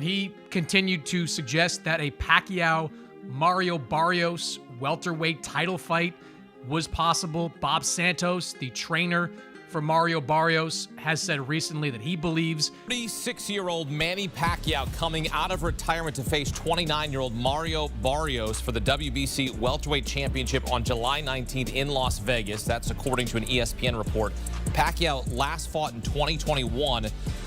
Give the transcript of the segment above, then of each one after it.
And he continued to suggest that a Pacquiao-Mario Barrios welterweight title fight was possible. Bob Santos, the trainer for Mario Barrios, has said recently that he believes 36-year-old Manny Pacquiao coming out of retirement to face 29-year-old Mario Barrios for the WBC welterweight championship on July 19th in Las Vegas. That's according to an ESPN report. Pacquiao last fought in 2021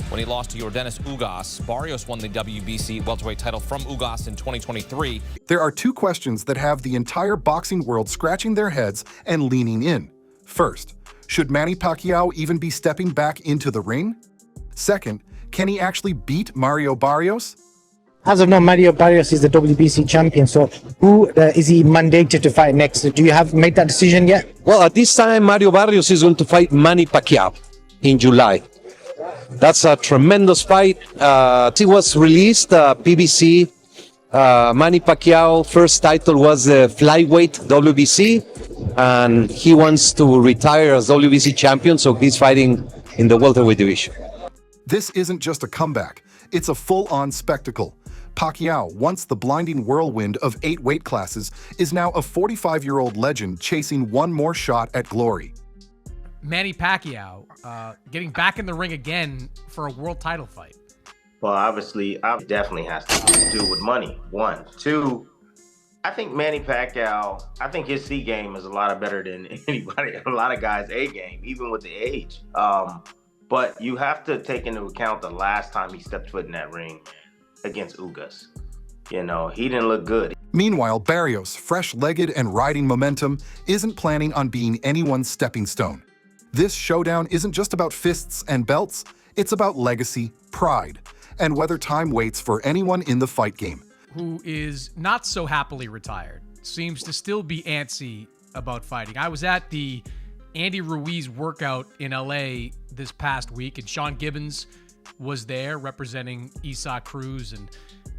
when he lost to Yordenis Ugas. Barrios won the WBC welterweight title from Ugas in 2023. There are two questions that have the entire boxing world scratching their heads and leaning in. First, should Manny Pacquiao even be stepping back into the ring? Second, can he actually beat Mario Barrios? As of now, Mario Barrios is the WBC champion. So who is he mandated to fight next? Do you have made that decision yet? Well, at this time, Mario Barrios is going to fight Manny Pacquiao in July. That's a tremendous fight. It was released, PBC. Manny Pacquiao first title was the flyweight WBC, and he wants to retire as WBC champion, so he's fighting in the welterweight division. This isn't just a comeback, it's a full-on spectacle. Pacquiao, once the blinding whirlwind of 8 weight classes, is now a 45-year-old legend chasing one more shot at glory. Manny Pacquiao getting back in the ring again for a world title fight. Well, obviously, it definitely has to do with money, one. Two, I think Manny Pacquiao, I think his C game is a lot better than anybody, a lot of guys' A game, even with the age. But you have to take into account the last time he stepped foot in that ring against Ugas. You know, he didn't look good. Meanwhile, Barrios, fresh-legged and riding momentum, isn't planning on being anyone's stepping stone. This showdown isn't just about fists and belts, it's about legacy, pride, and whether time waits for anyone in the fight game. Who is not so happily retired, seems to still be antsy about fighting. I was at the Andy Ruiz workout in LA this past week, and Sean Gibbons was there representing Isaac Cruz and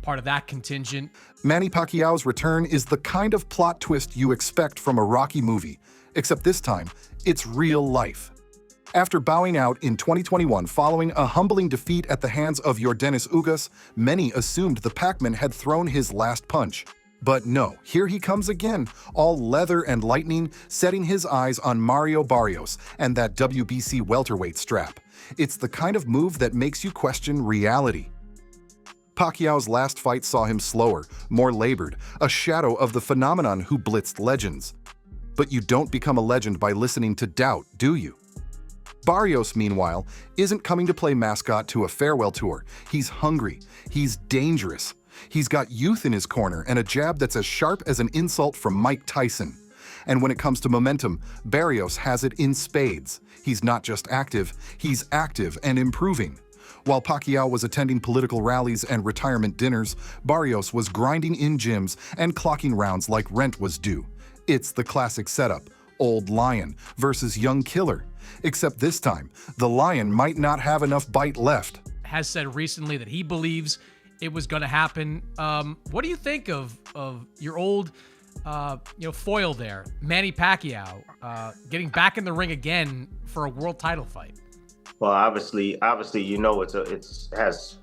part of that contingent. Manny Pacquiao's return is the kind of plot twist you expect from a Rocky movie, except this time, it's real life. After bowing out in 2021 following a humbling defeat at the hands of Yordenis Ugas, many assumed the Pac-Man had thrown his last punch. But no, here he comes again, all leather and lightning, setting his eyes on Mario Barrios and that WBC welterweight strap. It's the kind of move that makes you question reality. Pacquiao's last fight saw him slower, more labored, a shadow of the phenomenon who blitzed legends. But you don't become a legend by listening to doubt, do you? Barrios, meanwhile, isn't coming to play mascot to a farewell tour. He's hungry. He's dangerous. He's got youth in his corner and a jab that's as sharp as an insult from Mike Tyson. And when it comes to momentum, Barrios has it in spades. He's not just active, he's active and improving. While Pacquiao was attending political rallies and retirement dinners, Barrios was grinding in gyms and clocking rounds like rent was due. It's the classic setup, old lion versus young killer. Except this time, the lion might not have enough bite left. Has said recently that he believes it was going to happen. What do you think of your old foil there, Manny Pacquiao, getting back in the ring again for a world title fight? Well, obviously, you know, it has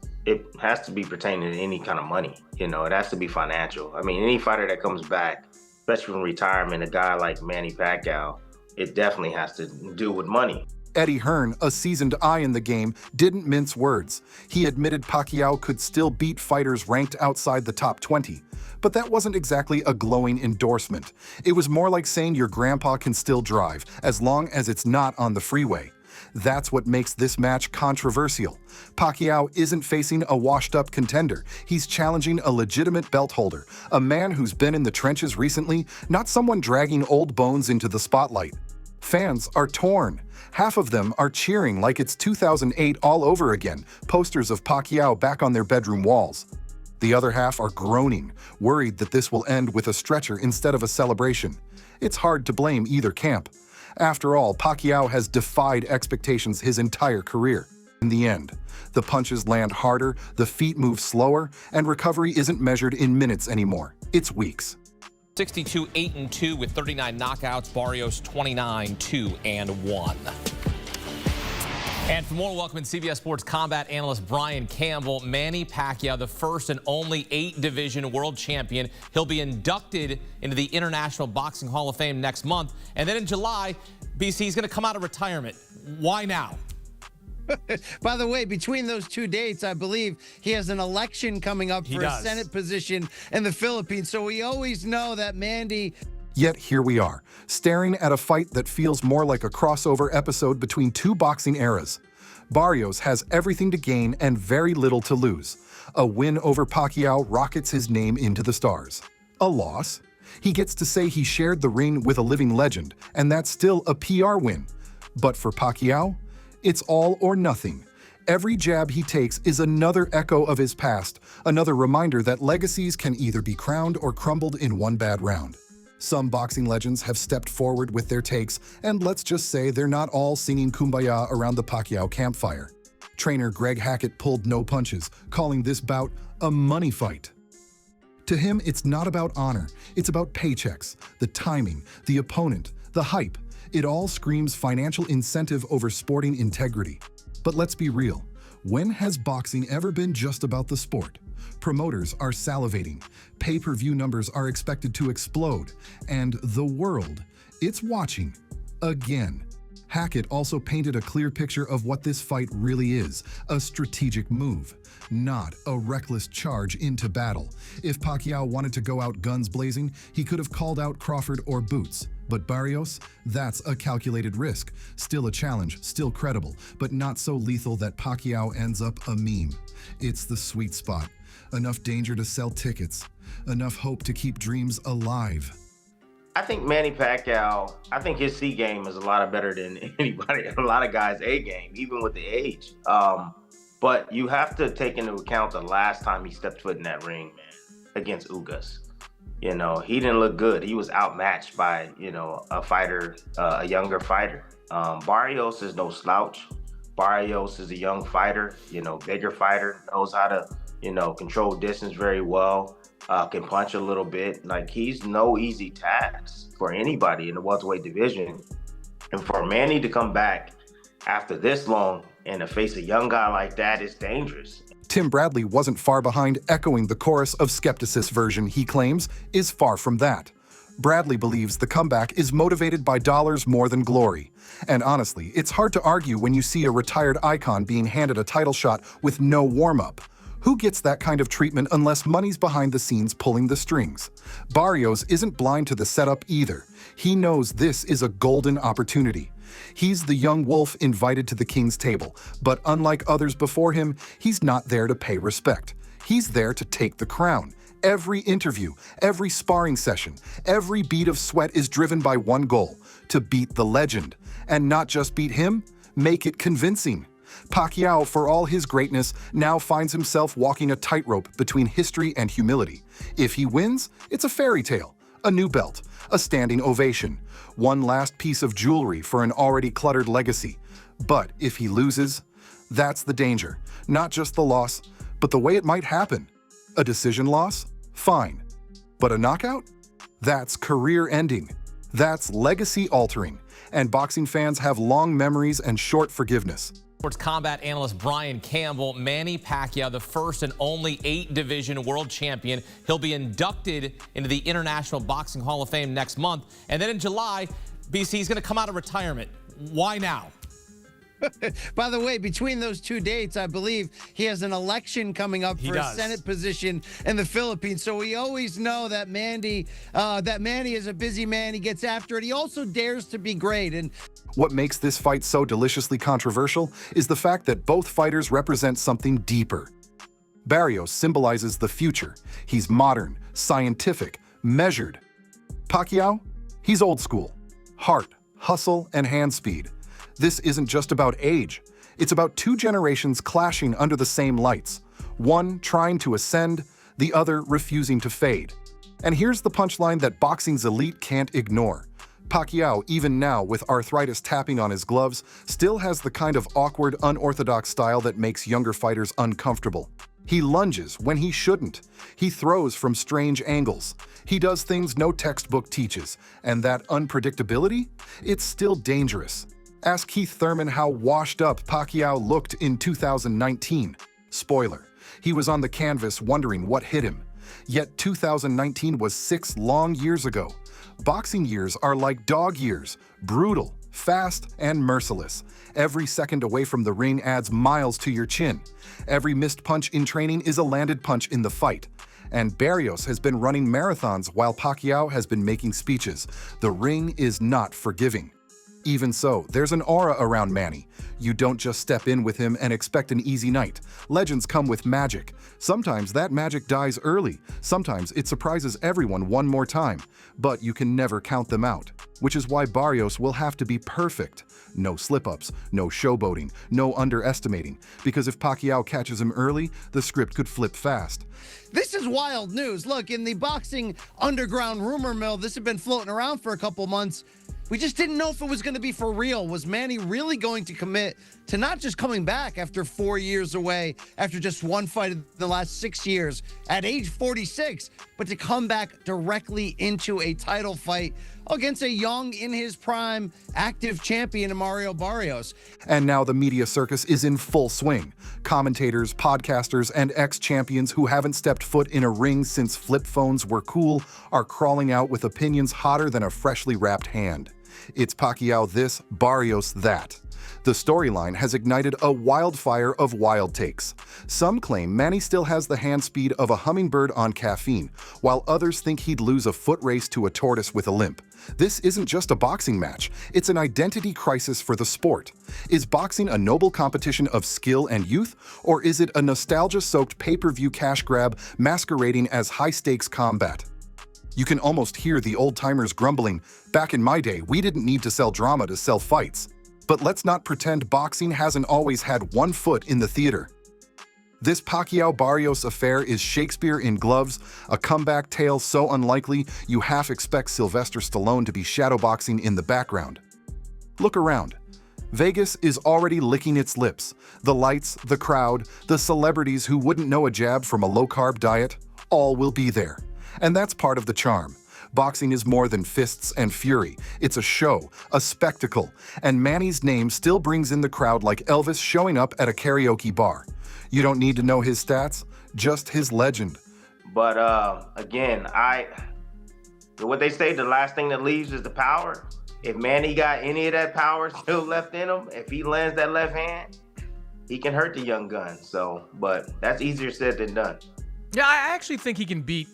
to be pertaining to any kind of money. You know, it has to be financial. I mean, any fighter that comes back, especially from retirement, a guy like Manny Pacquiao, it definitely has to do with money. Eddie Hearn, a seasoned eye in the game, didn't mince words. He admitted Pacquiao could still beat fighters ranked outside the top 20. But that wasn't exactly a glowing endorsement. It was more like saying your grandpa can still drive, as long as it's not on the freeway. That's what makes this match controversial. Pacquiao isn't facing a washed-up contender. He's challenging a legitimate belt holder, a man who's been in the trenches recently, not someone dragging old bones into the spotlight. Fans are torn. Half of them are cheering like it's 2008 all over again, posters of Pacquiao back on their bedroom walls. The other half are groaning, worried that this will end with a stretcher instead of a celebration. It's hard to blame either camp. After all, Pacquiao has defied expectations his entire career. In the end, the punches land harder, the feet move slower, and recovery isn't measured in minutes anymore. It's weeks. 62 8-2 with 39 knockouts. Barrios 29 2-1. And for more, welcome in CBS Sports combat analyst Brian Campbell. Manny Pacquiao, the first and only 8-division world champion. He'll be inducted into the International Boxing Hall of Fame next month. And then in July, BC is going to come out of retirement. Why now? By the way, between those two dates, I believe he has an election coming up for a Senate position in the Philippines. So we always know that Mandy... Yet here we are, staring at a fight that feels more like a crossover episode between two boxing eras. Barrios has everything to gain and very little to lose. A win over Pacquiao rockets his name into the stars. A loss? He gets to say he shared the ring with a living legend, and that's still a PR win. But for Pacquiao, it's all or nothing. Every jab he takes is another echo of his past, another reminder that legacies can either be crowned or crumbled in one bad round. Some boxing legends have stepped forward with their takes, and let's just say they're not all singing Kumbaya around the Pacquiao campfire. Trainer Greg Hackett pulled no punches, calling this bout a money fight. To him, it's not about honor, it's about paychecks, the timing, the opponent, the hype. It all screams financial incentive over sporting integrity. But let's be real, when has boxing ever been just about the sport? Promoters are salivating, pay-per-view numbers are expected to explode, and the world, it's watching. Again. Hackett also painted a clear picture of what this fight really is, a strategic move, not a reckless charge into battle. If Pacquiao wanted to go out guns blazing, he could have called out Crawford or Boots. But Barrios, that's a calculated risk. Still a challenge, still credible, but not so lethal that Pacquiao ends up a meme. It's the sweet spot. Enough danger to sell tickets. Enough hope to keep dreams alive. I think Manny Pacquiao, I think his C game is a lot better than anybody, a lot of guys' A game, even with the age. But you have to take into account the last time he stepped foot in that ring, man, against Ugas. You know, he didn't look good. He was outmatched by, a fighter, a younger fighter. Barrios is no slouch. Barrios is a young fighter, bigger fighter, knows how to, control distance very well, can punch a little bit. Like, he's no easy task for anybody in the welterweight division. And for Manny to come back after this long and to face a young guy like that is dangerous. Tim Bradley wasn't far behind, echoing the chorus of skepticist version he claims is far from that. Bradley believes the comeback is motivated by dollars more than glory. And honestly, it's hard to argue when you see a retired icon being handed a title shot with no warm-up. Who gets that kind of treatment unless money's behind the scenes pulling the strings? Barrios isn't blind to the setup either. He knows this is a golden opportunity. He's the young wolf invited to the king's table, but unlike others before him, he's not there to pay respect. He's there to take the crown. Every interview, every sparring session, every bead of sweat is driven by one goal: to beat the legend. And not just beat him, make it convincing. Pacquiao, for all his greatness, now finds himself walking a tightrope between history and humility. If he wins, it's a fairy tale, a new belt, a standing ovation, one last piece of jewelry for an already cluttered legacy. But if he loses, that's the danger. Not just the loss, but the way it might happen. A decision loss? Fine. But a knockout? That's career-ending. That's legacy-altering. And boxing fans have long memories and short forgiveness. Sports combat analyst Brian Campbell. Manny Pacquiao, the first and only 8-division world champion. He'll be inducted into the International Boxing Hall of Fame next month. And then in July, BC is going to come out of retirement. Why now? By the way, between those two dates, I believe he has an election coming up for a Senate position in the Philippines. So we always know that Manny is a busy man. He gets after it. He also dares to be great. And what makes this fight so deliciously controversial is the fact that both fighters represent something deeper. Barrios symbolizes the future. He's modern, scientific, measured. Pacquiao? He's old school. Heart, hustle, and hand speed. This isn't just about age. It's about two generations clashing under the same lights. One trying to ascend, the other refusing to fade. And here's the punchline that boxing's elite can't ignore. Pacquiao, even now with arthritis tapping on his gloves, still has the kind of awkward, unorthodox style that makes younger fighters uncomfortable. He lunges when he shouldn't. He throws from strange angles. He does things no textbook teaches. And that unpredictability? It's still dangerous. Ask Keith Thurman how washed up Pacquiao looked in 2019. Spoiler, he was on the canvas wondering what hit him. Yet 2019 was 6 long years ago. Boxing years are like dog years, brutal, fast, and merciless. Every second away from the ring adds miles to your chin. Every missed punch in training is a landed punch in the fight. And Barrios has been running marathons while Pacquiao has been making speeches. The ring is not forgiving. Even so, there's an aura around Manny. You don't just step in with him and expect an easy night. Legends come with magic. Sometimes that magic dies early. Sometimes it surprises everyone one more time. But you can never count them out. Which is why Barrios will have to be perfect. No slip-ups, no showboating, no underestimating. Because if Pacquiao catches him early, the script could flip fast. This is wild news. Look, in the boxing underground rumor mill, this had been floating around for a couple months. We just didn't know if it was going to be for real. Was Manny really going to commit to not just coming back after 4 years away, after just one fight in the last 6 years, at age 46, but to come back directly into a title fight against a young, in his prime, active champion, Mario Barrios? And now the media circus is in full swing. Commentators, podcasters, and ex-champions who haven't stepped foot in a ring since flip phones were cool are crawling out with opinions hotter than a freshly wrapped hand. It's Pacquiao this, Barrios that. The storyline has ignited a wildfire of wild takes. Some claim Manny still has the hand speed of a hummingbird on caffeine, while others think he'd lose a foot race to a tortoise with a limp. This isn't just a boxing match, it's an identity crisis for the sport. Is boxing a noble competition of skill and youth, or is it a nostalgia-soaked pay-per-view cash grab masquerading as high-stakes combat? You can almost hear the old-timers grumbling, "Back in my day, we didn't need to sell drama to sell fights." But let's not pretend boxing hasn't always had one foot in the theater. This Pacquiao-Barrios affair is Shakespeare in gloves, a comeback tale so unlikely you half expect Sylvester Stallone to be shadowboxing in the background. Look around. Vegas is already licking its lips. The lights, the crowd, the celebrities who wouldn't know a jab from a low-carb diet, all will be there. And that's part of the charm. Boxing is more than fists and fury. It's a show, a spectacle, and Manny's name still brings in the crowd like Elvis showing up at a karaoke bar. You don't need to know his stats, just his legend. But again, what they say, the last thing that leaves is the power. If Manny got any of that power still left in him, if he lands that left hand, he can hurt the young gun. So, but that's easier said than done. Yeah, I actually think he can beat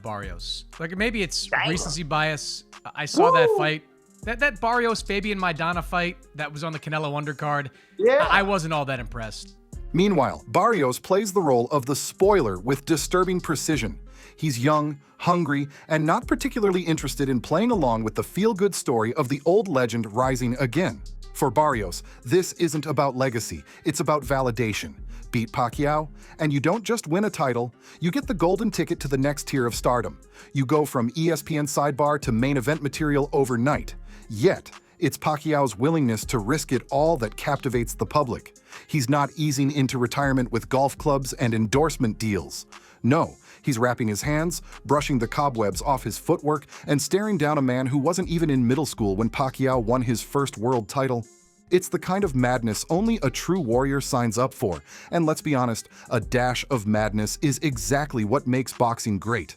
Barrios. Like, maybe it's recency bias. I saw that fight. That Barrios Fabian Maidana fight that was on the Canelo undercard. Yeah. I wasn't all that impressed. Meanwhile, Barrios plays the role of the spoiler with disturbing precision. He's young, hungry, and not particularly interested in playing along with the feel-good story of the old legend rising again. For Barrios, this isn't about legacy, it's about validation. Beat Pacquiao, and you don't just win a title, you get the golden ticket to the next tier of stardom. You go from ESPN sidebar to main event material overnight. Yet, it's Pacquiao's willingness to risk it all that captivates the public. He's not easing into retirement with golf clubs and endorsement deals. No, he's wrapping his hands, brushing the cobwebs off his footwork, and staring down a man who wasn't even in middle school when Pacquiao won his first world title. It's the kind of madness only a true warrior signs up for, and let's be honest, a dash of madness is exactly what makes boxing great.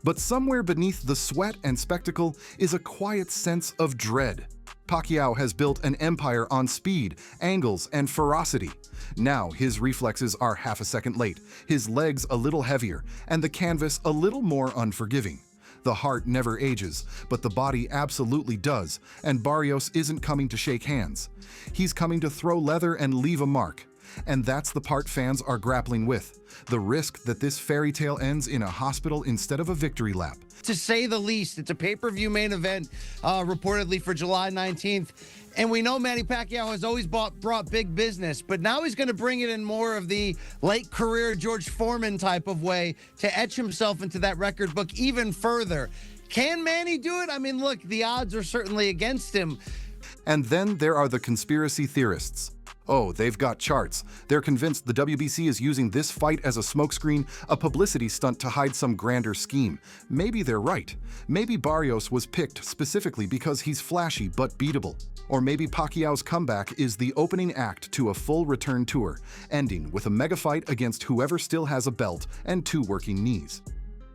But somewhere beneath the sweat and spectacle is a quiet sense of dread. Pacquiao has built an empire on speed, angles, and ferocity. Now his reflexes are half a second late, his legs a little heavier, and the canvas a little more unforgiving. The heart never ages, but the body absolutely does, and Barrios isn't coming to shake hands. He's coming to throw leather and leave a mark. And that's the part fans are grappling with. The risk that this fairy tale ends in a hospital instead of a victory lap. To say the least, it's a pay-per-view main event reportedly for July 19th. And we know Manny Pacquiao has always brought big business, but now he's going to bring it in more of the late career George Foreman type of way to etch himself into that record book even further. Can Manny do it? I mean, look, the odds are certainly against him. And then there are the conspiracy theorists. Oh, they've got charts. They're convinced the WBC is using this fight as a smokescreen, a publicity stunt to hide some grander scheme. Maybe they're right. Maybe Barrios was picked specifically because he's flashy but beatable. Or maybe Pacquiao's comeback is the opening act to a full return tour, ending with a mega fight against whoever still has a belt and 2 working knees.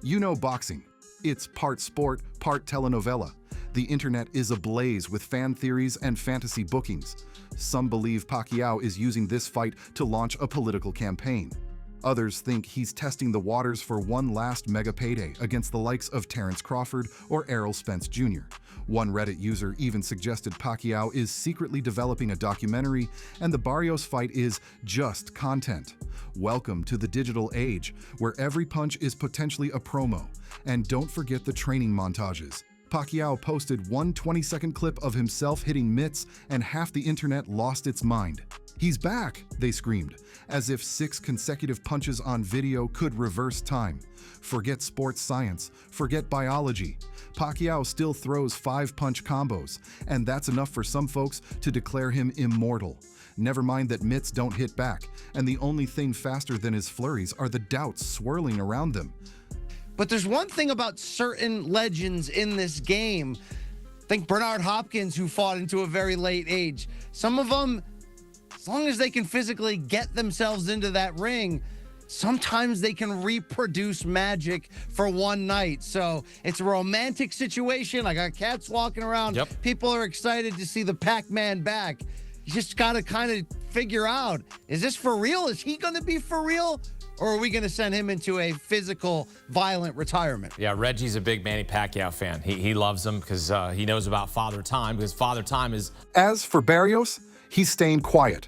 You know boxing. It's part sport, part telenovela. The internet is ablaze with fan theories and fantasy bookings. Some believe Pacquiao is using this fight to launch a political campaign. Others think he's testing the waters for one last mega payday against the likes of Terrence Crawford or Errol Spence Jr. One Reddit user even suggested Pacquiao is secretly developing a documentary and the Barrios fight is just content. Welcome to the digital age, where every punch is potentially a promo. And don't forget the training montages. Pacquiao posted one 20-second clip of himself hitting mitts and half the internet lost its mind. "He's back," they screamed, as if 6 consecutive punches on video could reverse time. Forget sports science, forget biology. Pacquiao still throws 5-punch combos, and that's enough for some folks to declare him immortal. Never mind that mitts don't hit back, and the only thing faster than his flurries are the doubts swirling around them. But there's one thing about certain legends in this game. Think Bernard Hopkins, who fought into a very late age. Some of them, as long as they can physically get themselves into that ring, sometimes they can reproduce magic for one night. So it's a romantic situation. I got cats walking around. Yep. People are excited to see the Pac-Man back. You just got to kind of figure out, is this for real? Is he going to be for real? Or are we going to send him into a physical, violent retirement? Yeah, Reggie's a big Manny Pacquiao fan. He loves him because he knows about Father Time, because Father Time is... As for Barrios, he's staying quiet.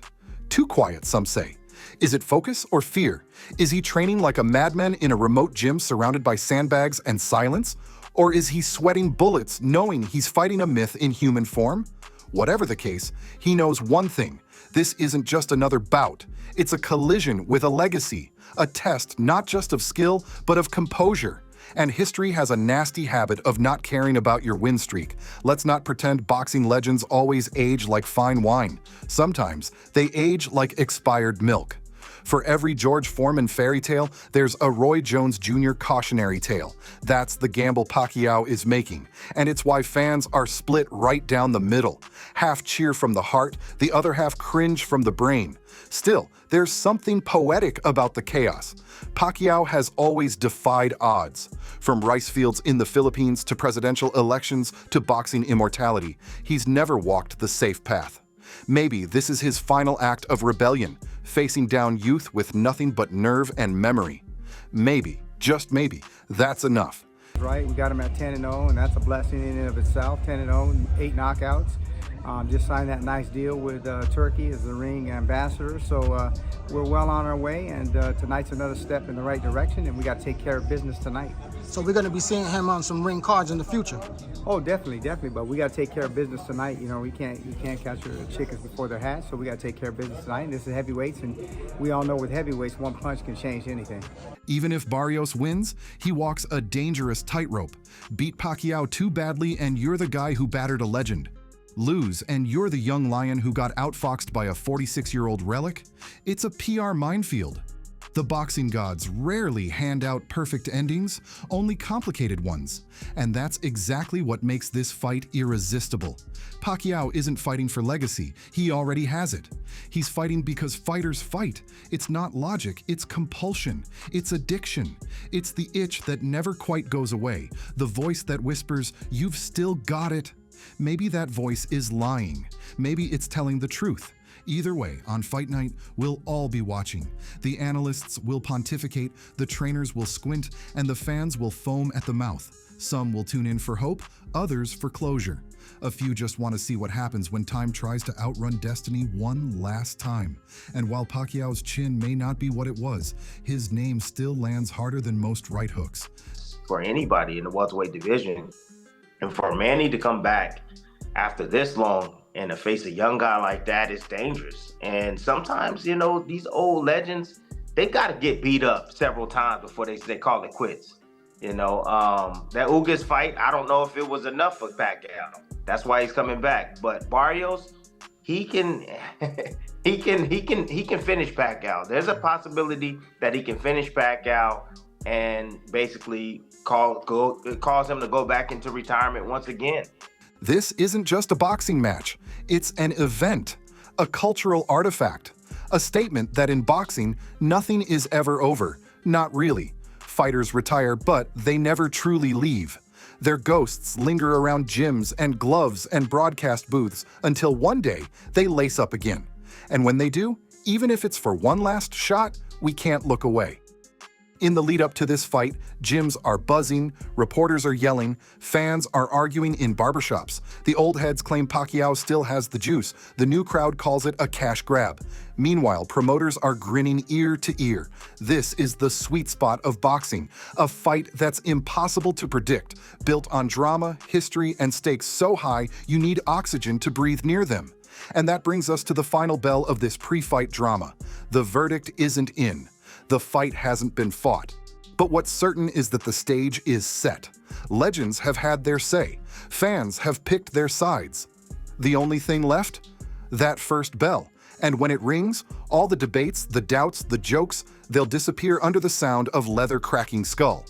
Too quiet, some say. Is it focus or fear? Is he training like a madman in a remote gym surrounded by sandbags and silence? Or is he sweating bullets knowing he's fighting a myth in human form? Whatever the case, he knows one thing. This isn't just another bout. It's a collision with a legacy, a test not just of skill, but of composure. And history has a nasty habit of not caring about your win streak. Let's not pretend boxing legends always age like fine wine. Sometimes they age like expired milk. For every George Foreman fairy tale, there's a Roy Jones Jr. cautionary tale. That's the gamble Pacquiao is making, and it's why fans are split right down the middle. Half cheer from the heart, the other half cringe from the brain. Still, there's something poetic about the chaos. Pacquiao has always defied odds. From rice fields in the Philippines to presidential elections to boxing immortality, he's never walked the safe path. Maybe this is his final act of rebellion, facing down youth with nothing but nerve and memory. Maybe, just maybe, that's enough. Right, we got him at 10-0, and that's a blessing in and of itself. 10-0, 8 knockouts. Just signed that nice deal with Turkey as the ring ambassador, so we're well on our way, and tonight's another step in the right direction, and we got to take care of business tonight. So we're going to be seeing him on some ring cards in the future. Oh, definitely, but we got to take care of business tonight. You know, you can't catch the chickens before they're hatched, so we got to take care of business tonight. And this is heavyweights, and we all know with heavyweights, one punch can change anything. Even if Barrios wins, he walks a dangerous tightrope. Beat Pacquiao too badly, and you're the guy who battered a legend. Lose, and you're the young lion who got outfoxed by a 46-year-old relic? It's a PR minefield. The boxing gods rarely hand out perfect endings, only complicated ones. And that's exactly what makes this fight irresistible. Pacquiao isn't fighting for legacy, he already has it. He's fighting because fighters fight. It's not logic, it's compulsion, it's addiction. It's the itch that never quite goes away, the voice that whispers, "You've still got it." Maybe that voice is lying. Maybe it's telling the truth. Either way, on fight night, we'll all be watching. The analysts will pontificate, the trainers will squint, and the fans will foam at the mouth. Some will tune in for hope, others for closure. A few just want to see what happens when time tries to outrun destiny one last time. And while Pacquiao's chin may not be what it was, his name still lands harder than most right hooks. For anybody in the welterweight division, and for Manny to come back after this long and to face a young guy like that is dangerous. And sometimes, you know, these old legends, they got to get beat up several times before they call it quits. You know, that fight, I don't know if it was enough for Pacquiao. That's why he's coming back. But Barrios, he can he can finish Pacquiao. There's a possibility that he can finish Pacquiao and basically cause him to go back into retirement once again. This isn't just a boxing match. It's an event, a cultural artifact, a statement that in boxing, nothing is ever over. Not really. Fighters retire, but they never truly leave. Their ghosts linger around gyms and gloves and broadcast booths until one day they lace up again. And when they do, even if it's for one last shot, we can't look away. In the lead up to this fight, gyms are buzzing, reporters are yelling, fans are arguing in barbershops. The old heads claim Pacquiao still has the juice. The new crowd calls it a cash grab. Meanwhile, promoters are grinning ear to ear. This is the sweet spot of boxing, a fight that's impossible to predict, built on drama, history, and stakes so high you need oxygen to breathe near them. And that brings us to the final bell of this pre-fight drama. The verdict isn't in. The fight hasn't been fought. But what's certain is that the stage is set. Legends have had their say. Fans have picked their sides. The only thing left? That first bell. And when it rings, all the debates, the doubts, the jokes, they'll disappear under the sound of leather-cracking skull.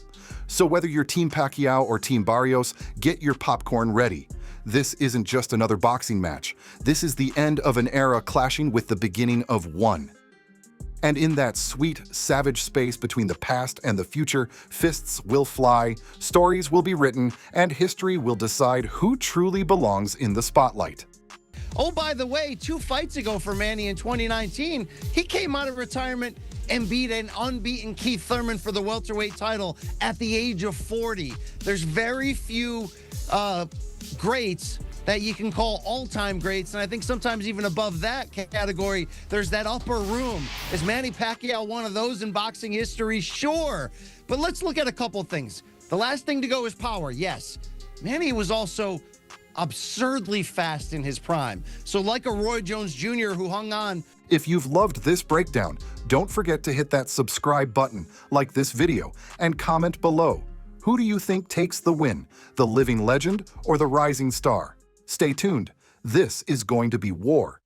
So whether you're Team Pacquiao or Team Barrios, get your popcorn ready. This isn't just another boxing match. This is the end of an era clashing with the beginning of one. And in that sweet, savage space between the past and the future, fists will fly, stories will be written, and history will decide who truly belongs in the spotlight. Oh, by the way, 2 fights ago for Manny in 2019, he came out of retirement and beat an unbeaten Keith Thurman for the welterweight title at the age of 40. There's very few greats that you can call all-time greats, and I think sometimes even above that category, there's that upper room. Is Manny Pacquiao one of those in boxing history? Sure. But let's look at a couple things. The last thing to go is power, yes. Manny was also absurdly fast in his prime. So like a Roy Jones Jr. who hung on. If you've loved this breakdown, don't forget to hit that subscribe button, like this video, and comment below. Who do you think takes the win, the living legend or the rising star? Stay tuned. This is going to be war.